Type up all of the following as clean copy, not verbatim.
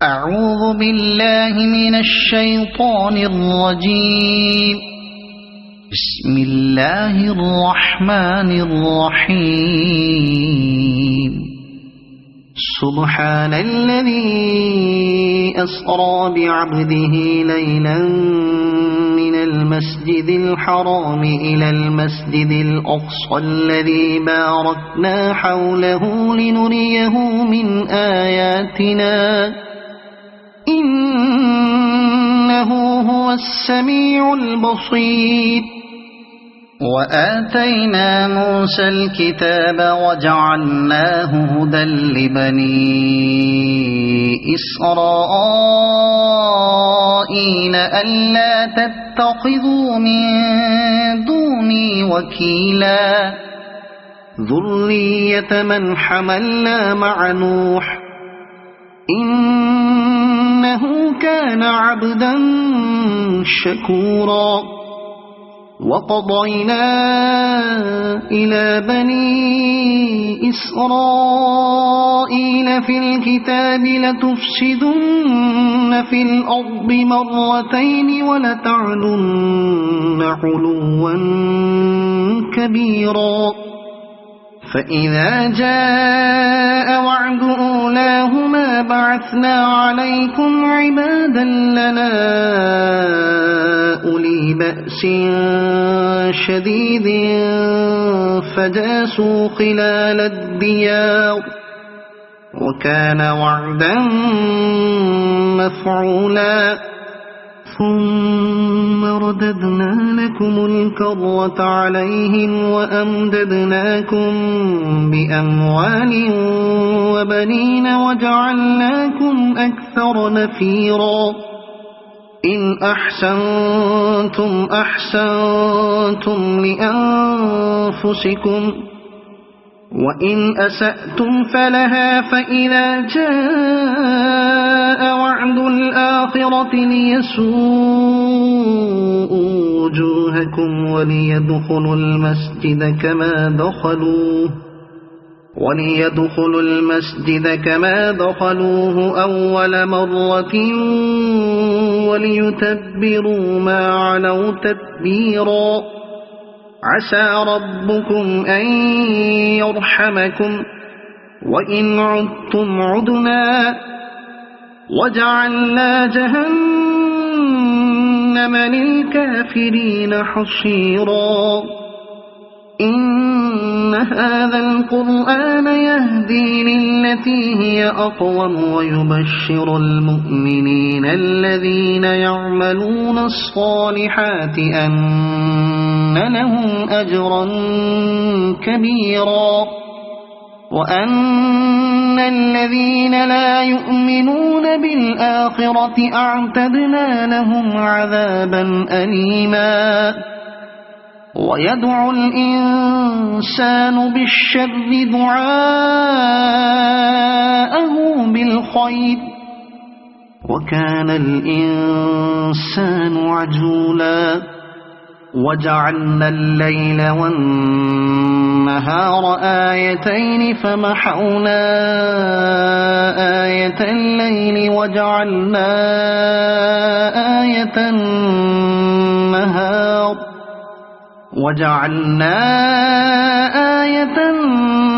أعوذ بالله من الشيطان الرجيم. بسم الله الرحمن الرحيم. سبحان الذي أسرى بعبده ليلا من المسجد الحرام إلى المسجد الأقصى الذي باركنا حوله لنريه من آياتنا إنه هو السميع البصير. وآتينا موسى الكتاب وجعلناه هدى لبني إسرائيل ألا تتخذوا من دوني وكيلا ذرية من حملنا مع نوح إنه كان عبدا شكورا. وقضينا إلى بني إسرائيل في الكتاب لتفسدن في الأرض مرتين ولتعلن علوا كبيرا. فإذا جاء وعد أولاهما بعثنا عليكم عبادا لنا أولي بأس شديد فجاسوا خلال الديار وكان وعدا مفعولا. ثم رددنا لكم الكرة عليهم وأمددناكم بأموال وبنين وجعلناكم أكثر نفيرا. إن أحسنتم أحسنتم لأنفسكم وإن أسأتم فلها. فإذا جاء وعد الآخرة ليسوءوا وجوهكم وليدخلوا المسجد كما دخلوه أول مرة وليتبروا ما علوا تتبيرا. عسى ربكم أن يرحمكم وإن عدتم عدنا وجعلنا جهنم للكافرين حصيرا. إن هذا القرآن يهدي للتي هي أقوم ويبشر المؤمنين الذين يعملون الصالحات أن لهم أجرا كبيرا وأن الذين لا يؤمنون بالآخرة أعتدنا لهم عذابا أليما. ويدعو الإنسان بالشر دعاءه بالخير وكان الإنسان عجولا. وجعلنا الليل والنهار آيتين فمحونا آية الليل وجعلنا آية النهار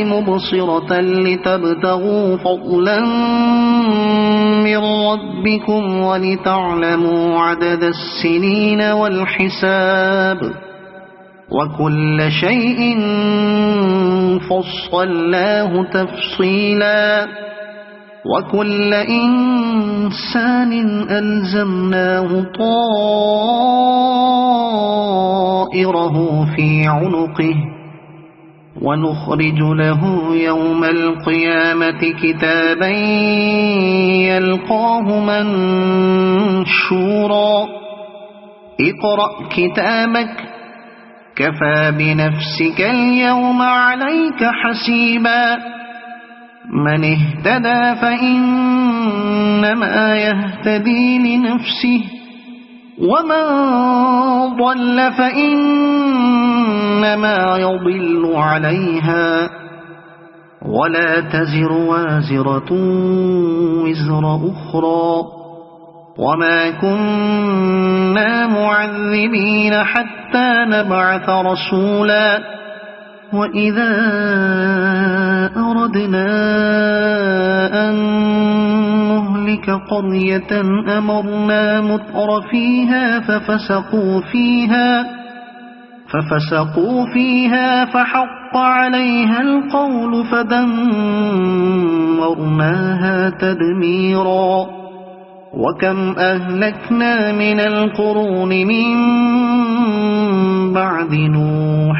مبصرة لتبتغوا فضلا من ربكم ولتعلموا عدد السنين والحساب وكل شيء فصلناه تفصيلا. وكل إنسان ألزمناه طائره في عنقه ونخرج له يوم القيامة كتابا يلقاه منشورا. اقرأ كتابك كفى بنفسك اليوم عليك حسيبا. من اهتدى فإنما يهتدي لنفسه ومن ضل فإنما يضل عليها ولا تزر وازرة وزر أخرى وما كنا معذبين حتى نبعث رسولا وإذا أردنا أن نهلك قرية أمرنا متر فيها ففسقوا فيها فحق عليها القول فدمرناها تدميرا وكم أهلكنا من القرون من بعد نوح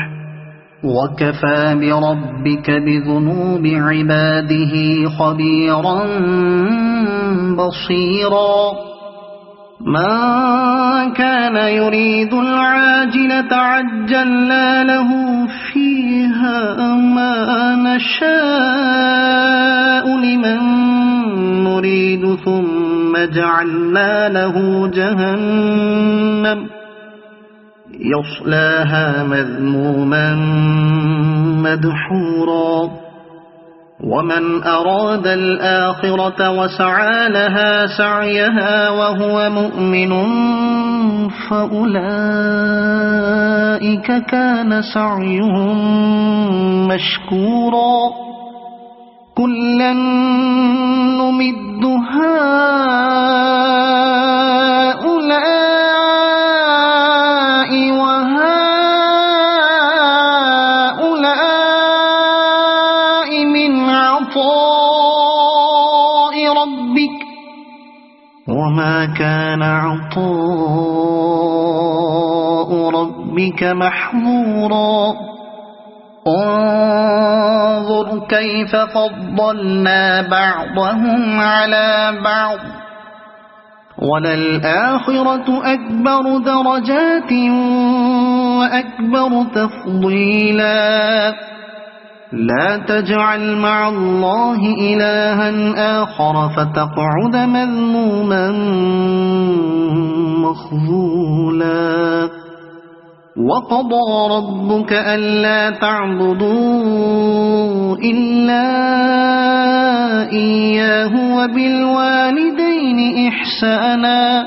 وكفى بربك بذنوب عباده خبيرا بصيرا من كان يريد العاجلة عجلنا له فيها ما نشاء لمن نريد ثم جعلنا له جهنم يصلاها مذموما مدحورا ومن أراد الآخرة وسعى لها سعيها وهو مؤمن فأولئك كان سعيهم مشكورا كلا نمد هؤلاء وهؤلاء من عطاء ربك وما كان عطاء ربك محظورا انظر كيف فضلنا بعضهم على بعض وللآخرة أكبر درجات وأكبر تفضيلا لا تجعل مع الله إلها آخر فتقعد مذموما مخذولا وقضى ربك ألا تعبدوا إلا إياه وبالوالدين إحسانا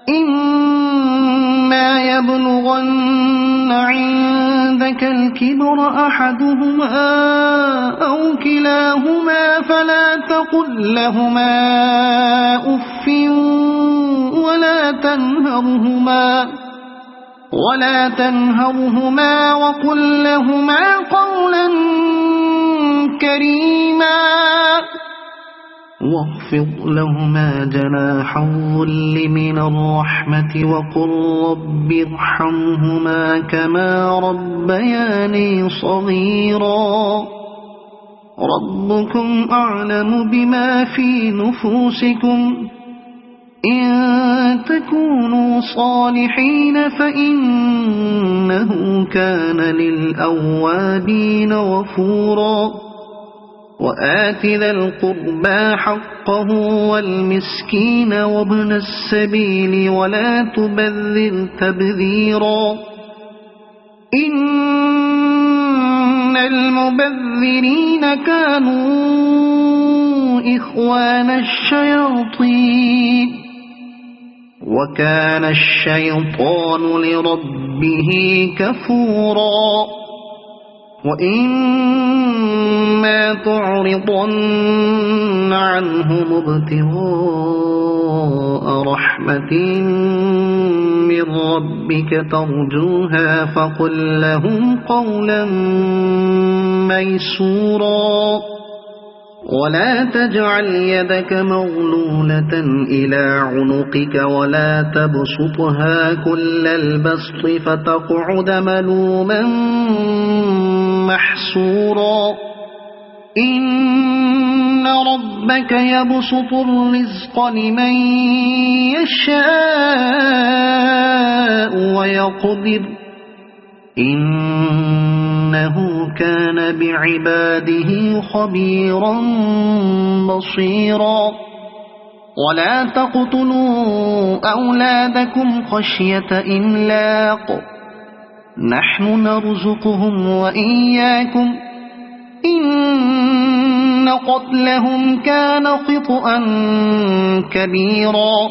إما يبلغن عندك الكبر أحدهما أو كلاهما فلا تقل لهما أف ولا تنهرهما وقل لهما قولا كريما واخفض لهما جناح الذل من الرحمة وقل رب ارحمهما كما ربياني صغيرا ربكم أعلم بما في نفوسكم إن تكونوا صالحين فإنه كان للأوابين غفورا وآت ذا القربى حقه والمسكين وابن السبيل ولا تبذر تبذيرا إن المبذرين كانوا إخوان الشياطين وكان الشيطان لربه كفورا وإما تعرضن عنهم ابتغاء رحمة من ربك ترجوها فقل لهم قولا ميسورا ولا تجعل يدك مغلولة إلى عنقك ولا تبسطها كل البسط فتقعد ملوما محسورا إن ربك يبسط الرزق لمن يشاء ويقدر إنه كان بعباده خبيرا بصيرا ولا تقتلوا أولادكم خشية إملاق نحن نرزقهم وإياكم إن قتلهم كان خطأ كبيرا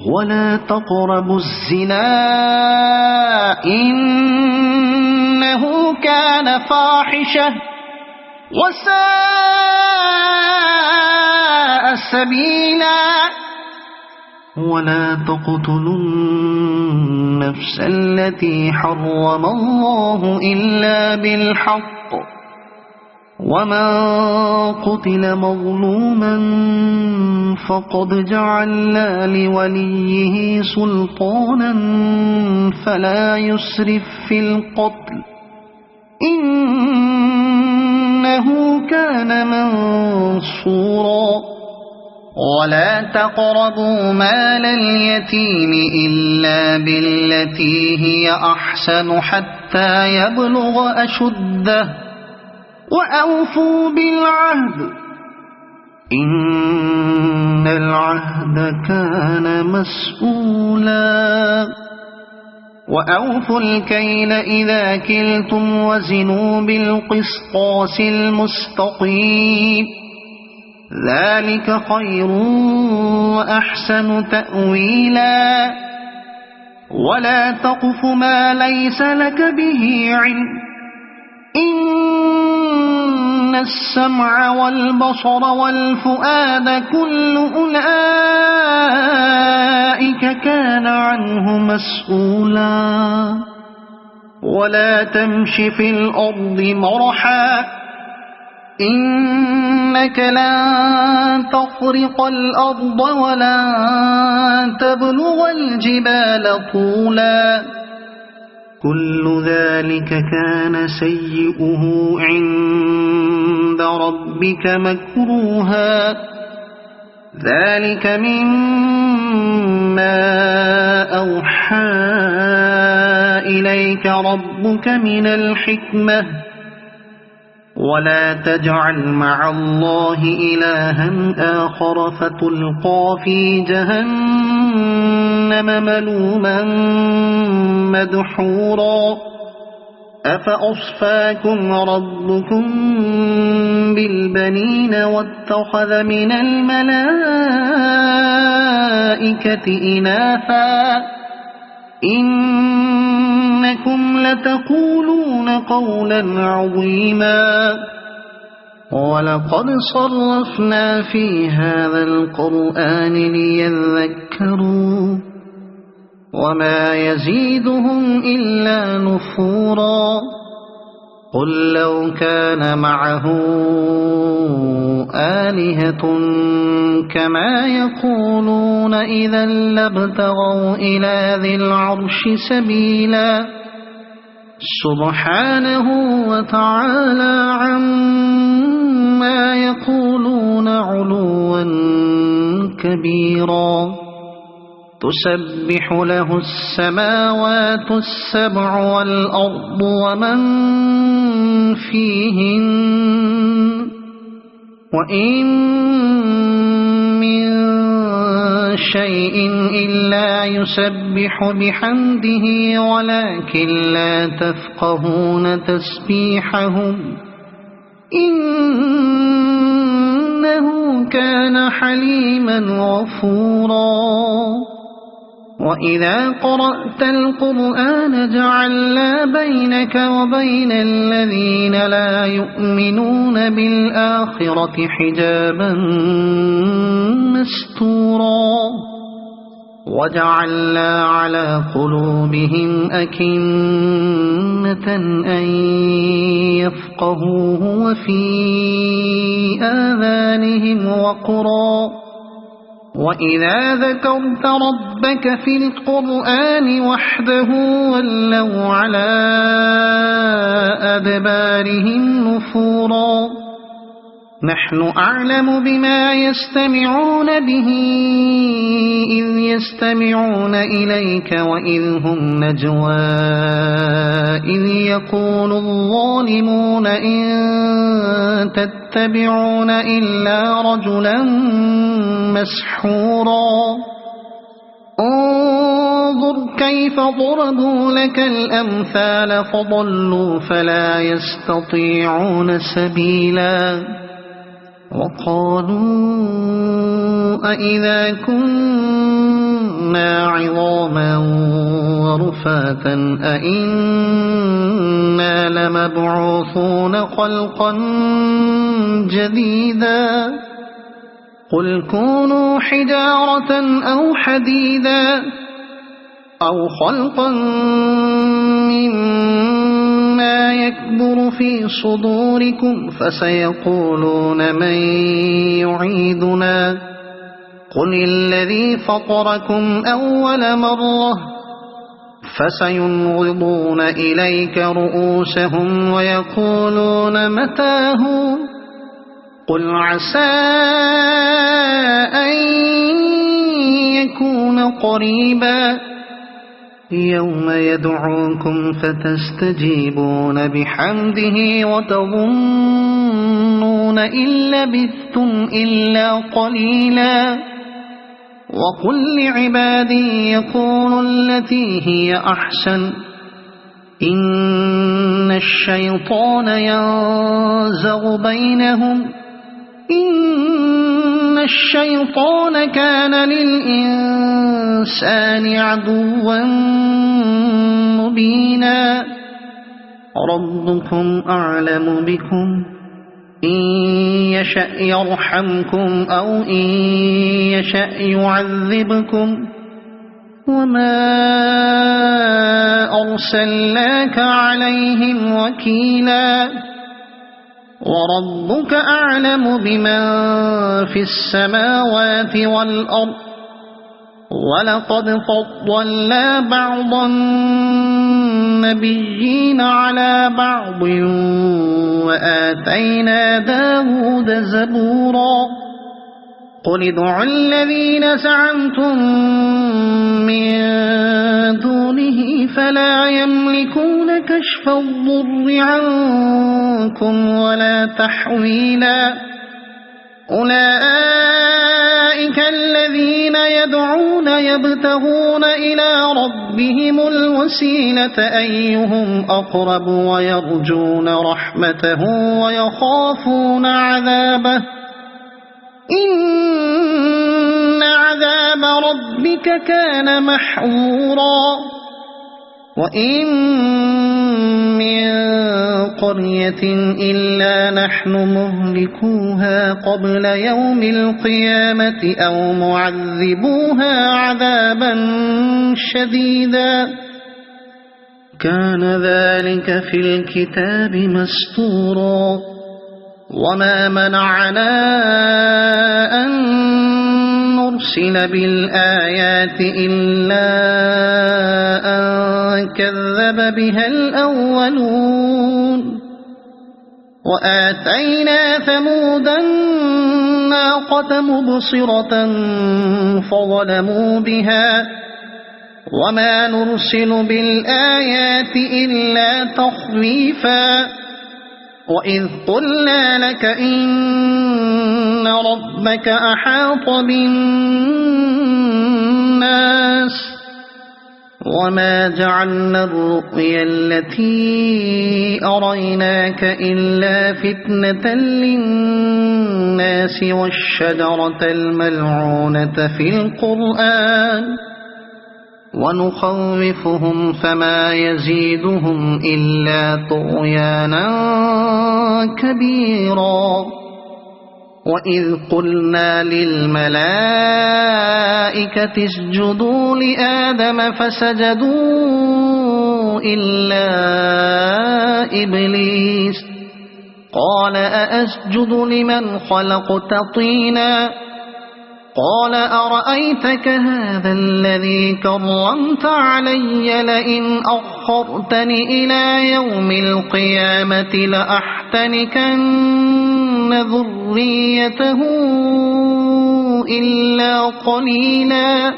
ولا تقربوا الزنا إنه كان فاحشة وساء سبيلا ولا تقتلوا النفس التي حرم الله إلا بالحق ومن قتل مظلوما فقد جعلنا لوليه سلطانا فلا يسرف في القتل إنه كان منصورا ولا تقربوا مال اليتيم إلا بالتي هي أحسن حتى يبلغ أشده وأوفوا بالعهد إن العهد كان مسؤولا وأوفوا الكيل إذا كلتم وزنوا بالقسطاس المستقيم ذلك خير وأحسن تأويلا ولا تقف ما ليس لك به علم إن السمع والبصر والفؤاد كل أولئك كان عنه مسؤولا ولا تمش في الأرض مرحا إنك لن تخرق الأرض ولن تبلغ الجبال طولا كل ذلك كان سيئه عند ربك مكروها ذلك مما أوحى إليك ربك من الحكمة ولا تجعل مع الله إلها آخر فتلقى في جهنم ملوما مدحورا أفأصفاكم ربكم بالبنين واتخذ من الملائكة إناثا إنكم لتقولون قولا عظيما ولقد صرفنا في هذا القرآن ليذكروا وما يزيدهم إلا نفورا قل لو كان معه آلهة كما يقولون إذا لابتغوا إلى ذي العرش سبيلا سبحانه وتعالى عما يقولون علوا كبيرا تسبح له السماوات السبع والأرض ومن فيهن وإن من شيء إلا يسبح بحمده ولكن لا تفقهون تسبيحهم إنه كان حليما غفورا وإذا قرأت القرآن جعلنا بينك وبين الذين لا يؤمنون بالآخرة حجابا مستورا وجعلنا على قلوبهم أكنة أن يفقهوه وفي آذانهم وقرا وإذا ذكرت ربك في القرآن وحده ولوا على أدبارهم نفورا نحن أعلم بما يستمعون به إذ يستمعون إليك وإذ هم نجوى إذ يقول الظالمون إن تتبعون إلا رجلا مسحورا انظر كيف ضربوا لك الأمثال فضلوا فلا يستطيعون سبيلا وقالوا أإذا كنا عظاما ورفاتا أإنا لمبعوثون خلقا جديدا قل كونوا حجارة أو حديدا أو خلقا مما يكبر في صدوركم فسيقولون من يعيدنا قل الذي فطركم أول مرة فسينغضون إليك رؤوسهم ويقولون متاه قل عسى أن يكون قريبا يوم يدعوكم فتستجيبون بحمده وتظنون إن لبثتم إلا قليلا وقل لعبادي يقولوا التي هي أحسن إن الشيطان ينزغ بينهم إن الشيطان كان للإنسان عدوا مبينا ربكم أعلم بكم إن يشأ يرحمكم أو إن يشأ يعذبكم وما أرسلناك عليهم وكيلا وربك أعلم بمن في السماوات والأرض ولقد فضلنا بعض النبيين على بعض وآتينا داود زبورا قل ادعوا الذين زعمتم من دونه فلا يملكون كشف الضر عنكم ولا تحويلا أولئك الذين يدعون يبتغون إلى ربهم الوسيلة أيهم أقرب ويرجون رحمته ويخافون عذابه إن عذاب ربك كان محظورا وإن من قرية إلا نحن مهلكوها قبل يوم القيامة أو معذبوها عذابا شديدا كان ذلك في الكتاب مسطورا وما منعنا أن نرسل بالآيات إلا أن كذب بها الأولون وآتينا ثمود الناقة مبصرة فظلموا بها وما نرسل بالآيات إلا تخويفا وإذ قلنا لك إن ربك أحاط بالناس وما جعلنا الرؤيا التي أريناك إلا فتنة للناس والشجرة الملعونة في القرآن ونخوفهم فما يزيدهم إلا طغيانا كبيرا وإذ قلنا للملائكة اسجدوا لآدم فسجدوا إلا إبليس قال أأسجد لمن خلقت طينا قال أرأيتك هذا الذي كرمت علي لئن أخرتني إلى يوم القيامة لأحتنكن ذريته إلا قليلا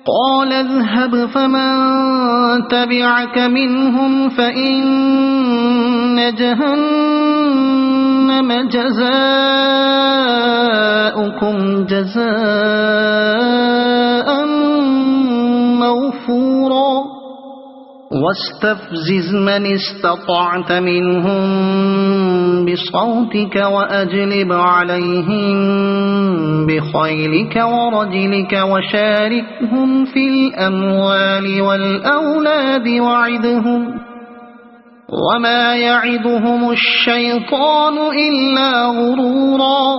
قال اذهب فمن تبعك منهم فإن جهنم جزاؤكم جزاء موفورا واستفزز من استطعت منهم بصوتك وأجلب عليهم بخيلك ورجلك وشاركهم في الأموال والأولاد وعدهم وما يعدهم الشيطان إلا غرورا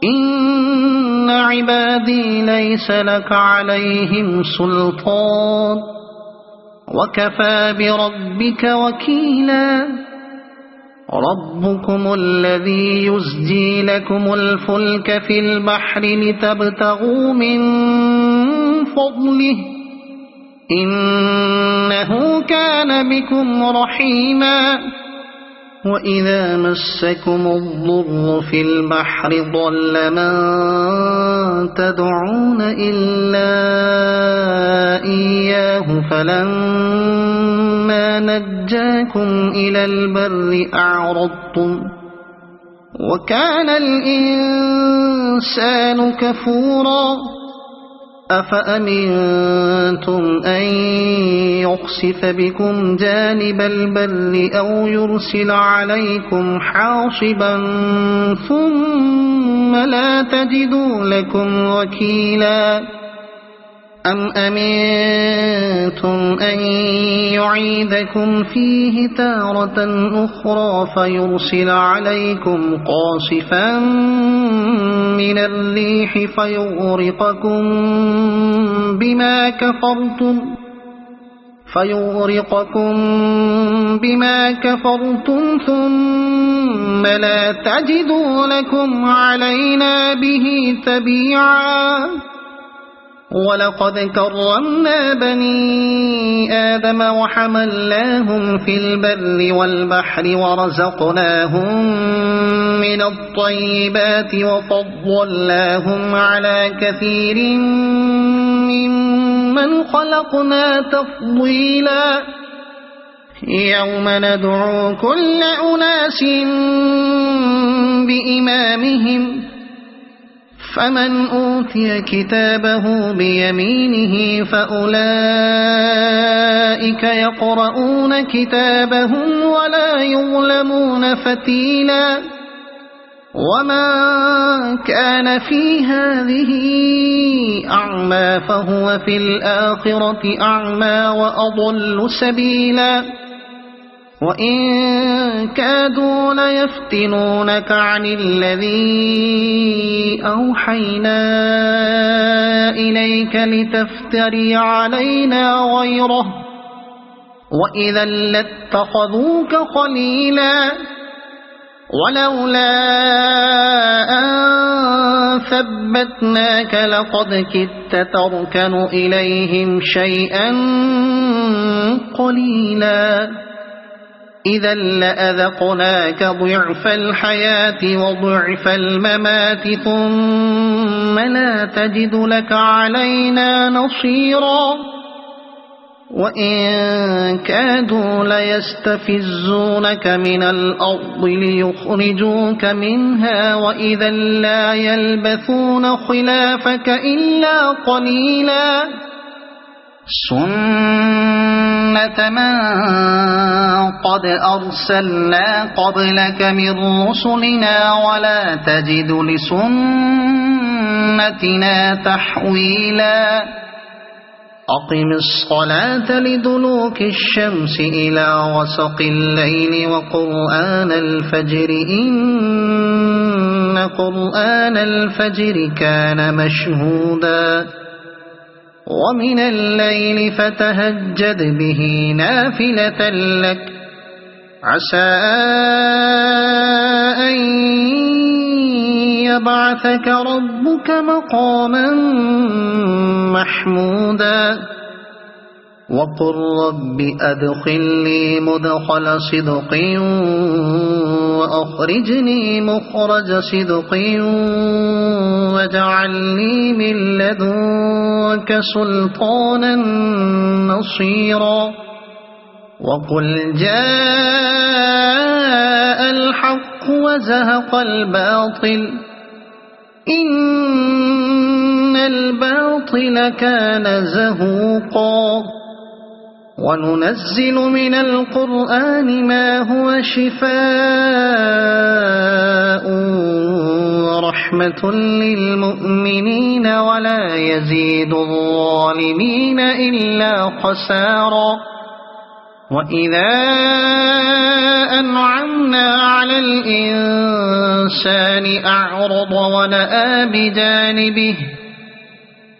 إن عبادي ليس لك عليهم سلطان وكفى بربك وكيلا ربكم الذي يزجي لكم الفلك في البحر لتبتغوا من فضله إنه كان بكم رحيما وإذا مسكم الضر في البحر ضل من تدعون إلا إياه فلما نجاكم إلى البر أعرضتم وكان الإنسان كفورا أفأمنتم أن يخسف بكم جانب البر أو يرسل عليكم حاصبا ثم لا تجدوا لكم وكيلا أم أمنتم أن يعيدكم فيه تارة أخرى فيرسل عليكم قاصفا من الريح فيغرقكم بما كفرتم ثم لا تجدوا لكم علينا به تبيعا ولقد كرمنا بني آدم وحملناهم في البر والبحر ورزقناهم من الطيبات وفضلناهم على كثير ممن خلقنا تفضيلا يوم ندعو كل أناس بإمامهم فمن أوتي كتابه بيمينه فأولئك يقرؤون كتابهم ولا يظلمون فتيلا وما كان في هذه أعمى فهو في الآخرة أعمى وأضل سبيلا وإن كادوا ليفتنونك عن الذي أوحينا إليك لتفتري علينا غيره وإذا لاتخذوك خليلا ولولا أن ثبتناك لقد كدت تركن إليهم شيئا قليلا إذا لأذقناك ضعف الحياة وضعف الممات ثم لا تجد لك علينا نصيرا وإن كادوا ليستفزونك من الأرض ليخرجوك منها وإذا لا يلبثون خلافك إلا قليلا سنة من قد أرسلنا قبلك من رسلنا ولا تجد لسنتنا تحويلا أقم الصلاة لدلوك الشمس إلى غسق الليل وقرآن الفجر إن قرآن الفجر كان مشهودا ومن الليل فتهجد به نافلة لك عسى أن يبعثك ربك مقاما محمودا وقل رب أدخلني مدخل صدق وأخرجني مخرج صدق واجعلني من لدنك سلطانا نصيرا وقل جاء الحق وزهق الباطل إن الباطل كان زهوقا وننزل من القرآن ما هو شفاء ورحمة للمؤمنين ولا يزيد الظالمين إلا خسارا وإذا أنعمنا على الإنسان أعرض ونأى بجانبه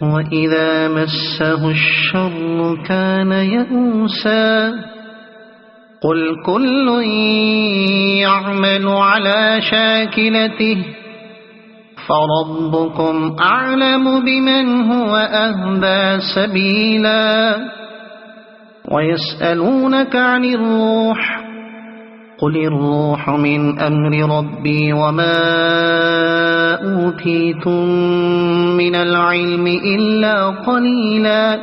وإذا مسه الشر كان يئوسا قل كل يعمل على شاكلته فربكم أعلم بمن هو أهدى سبيلا ويسألونك عن الروح قل الروح من أمر ربي وما أوتيتم من العلم إلا قليلا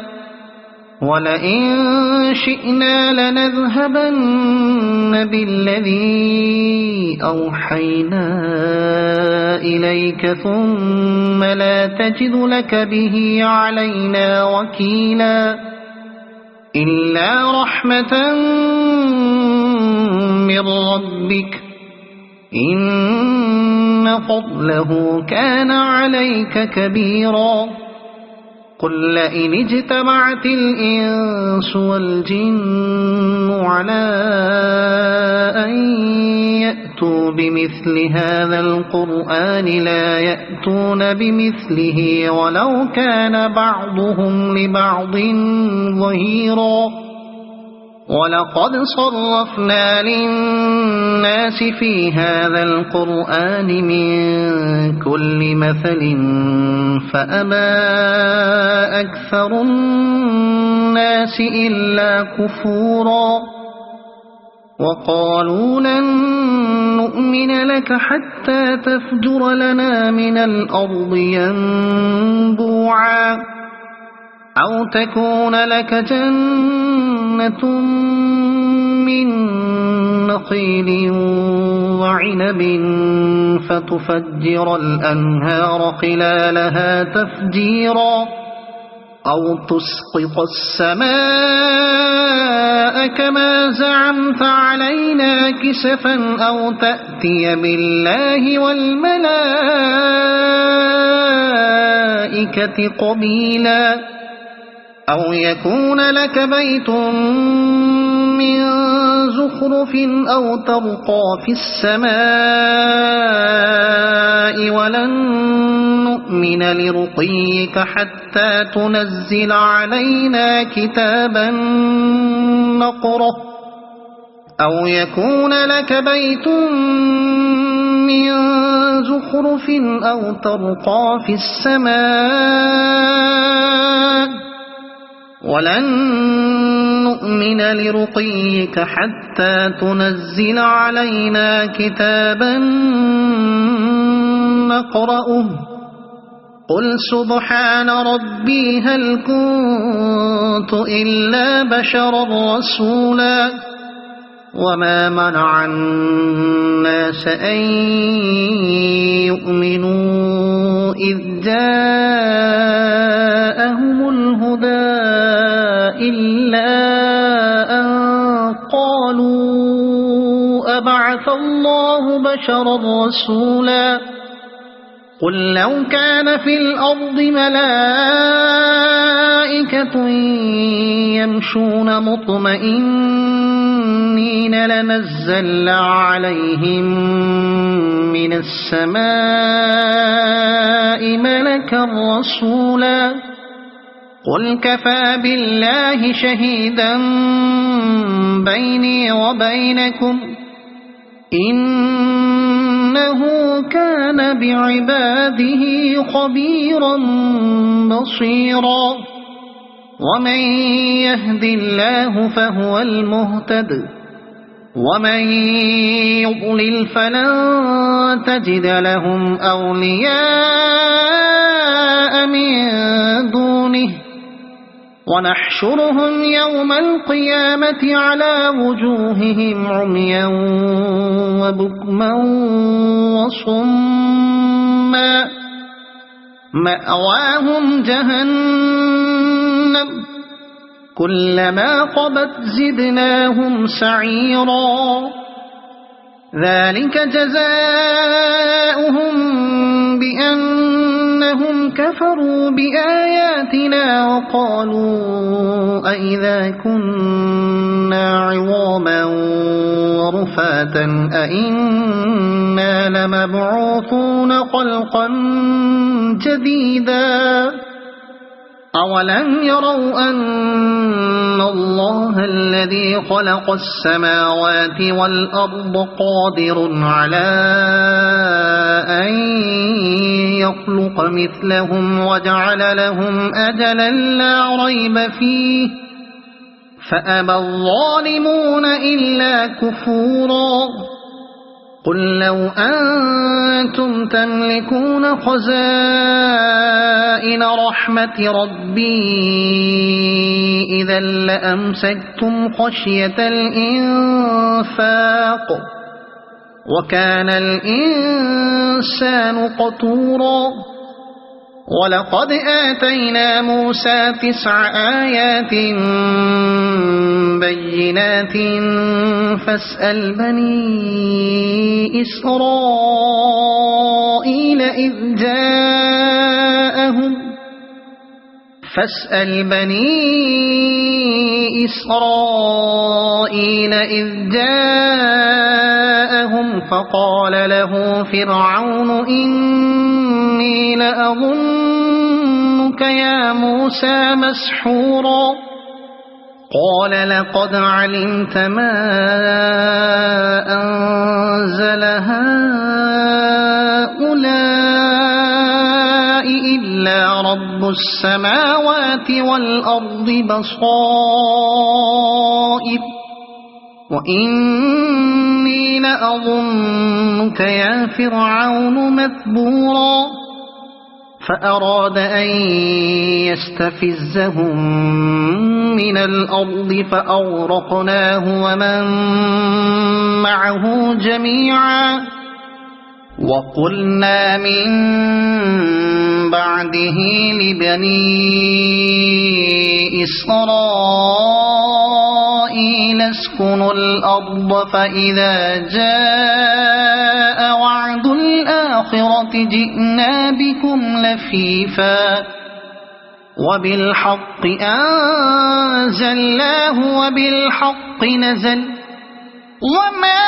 ولئن شئنا لنذهبن بالذي أوحينا إليك ثم لا تجد لك به علينا وكيلا إلا رحمة من ربك إن فضله كان عليك كبيرا قل لئن اجتمعت الإنس والجن على أن يأتوا بمثل هذا القرآن لا يأتون بمثله ولو كان بعضهم لبعض ظهيرا ولقد صرفنا للناس في هذا القرآن من كل مثل فأبى أكثر الناس إلا كفورا وقالوا لن نؤمن لك حتى تفجر لنا من الأرض ينبوعا أو تكون لك جنة من نخيل وعنب فتفجر الأنهار خلالها تفجيرا أو تسقط السماء كما زعمت علينا كسفا أو تأتي بالله والملائكة قبيلا أو يكون لك بيت من زخرف أو ترقى في السماء ولن نؤمن لرقيك حتى تنزل علينا كتابا نقرأه أو يكون لك بيت من زخرف أو ترقى في السماء ولن نؤمن لرقيك حتى تنزل علينا كتابا نقرأه قل سبحان ربي هل كنت إلا بشرا رسولا وما منع الناس أن يؤمنوا إذ جاءهم الهدى إلا أن قالوا أبعث الله بشرا رسولا قل لو كان في الأرض ملائكة يمشون مطمئنين لنزلنا عليهم من السماء ملكا رسولا قل كفى بالله شهيدا بيني وبينكم إنه كان بعباده خبيرا بصيرا ومن يهد الله فهو المهتد ومن يضلل فلن تجد لهم أولياء من دونه ونحشرهم يوم القيامة على وجوههم عميا وبكما وصما مأواهم جهنم كلما خبت زدناهم سعيرا ذلك جزاؤهم بأنهم كفروا بآياتنا وقالوا أئذا كنا عظاما ورفاتا أئنا لمبعوثون خلقا جديدا أولم يروا أن الله الذي خلق السماوات والأرض قادر على أن يخلق مثلهم وجعل لهم أجلا لا ريب فيه فأبى الظالمون إلا كفورا قل لو أنتم تملكون خزائن رحمة ربي إذا لأمسكتم خشية الإنفاق وكان الإنسان قتورا ولقد آتينا موسى 9 آيات بينات فاسأل بني إسرائيل إذ جاءهم فقال له فرعون إني لأظنك يا موسى مسحورا قال لقد علمت ما أنزل هؤلاء إلا رب السماوات والأرض بصائر وإني لأظنك يا فرعون مثبورا فأراد أن يستفزهم من الأرض فأغرقناه ومن معه جميعا وقلنا من بعده لبني إسرائيل اسكنوا الأرض فإذا جاء وعد الآخرة جئنا بكم لفيفا وبالحق أنزلناه وبالحق نزل وما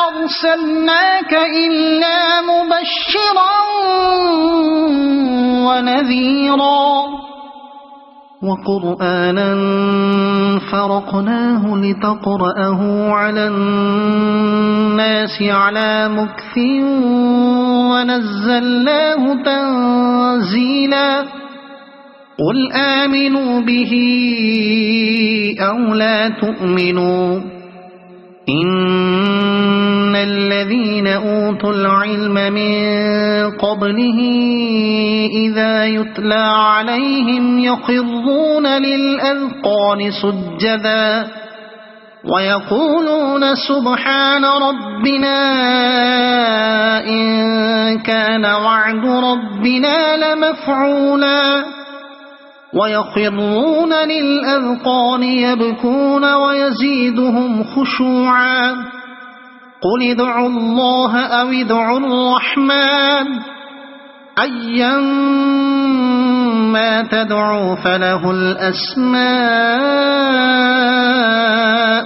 أرسلناك إلا مبشرا ونذيرا وقرآنا فرقناه لتقرأه على الناس على مكث ونزلناه تنزيلا قل آمنوا به أو لا تؤمنوا إن الذين أوتوا العلم من قبله إذا يتلى عليهم يخرون للأذقان سجدا ويقولون سبحان ربنا إن كان وعد ربنا لمفعولا ويخرون للأذقان يبكون ويزيدهم خشوعا قل ادعوا الله أو ادعوا الرحمن أيما تدعوا فله الأسماء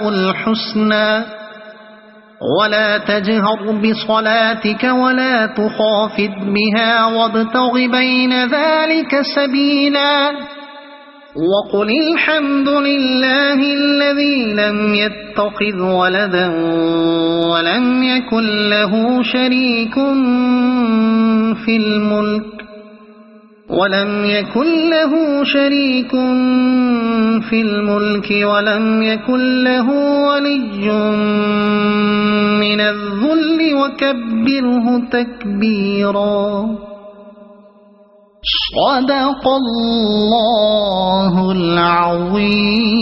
الحسنى ولا تجهر بصلاتك ولا تخافت بها وابتغ بين ذلك سبيلا وقل الحمد لله الذي لم يتخذ ولدا ولم يكن له شريك في الملك ولم يكن له ولي من الذل وكبره تكبيرا صدق الله العظيم.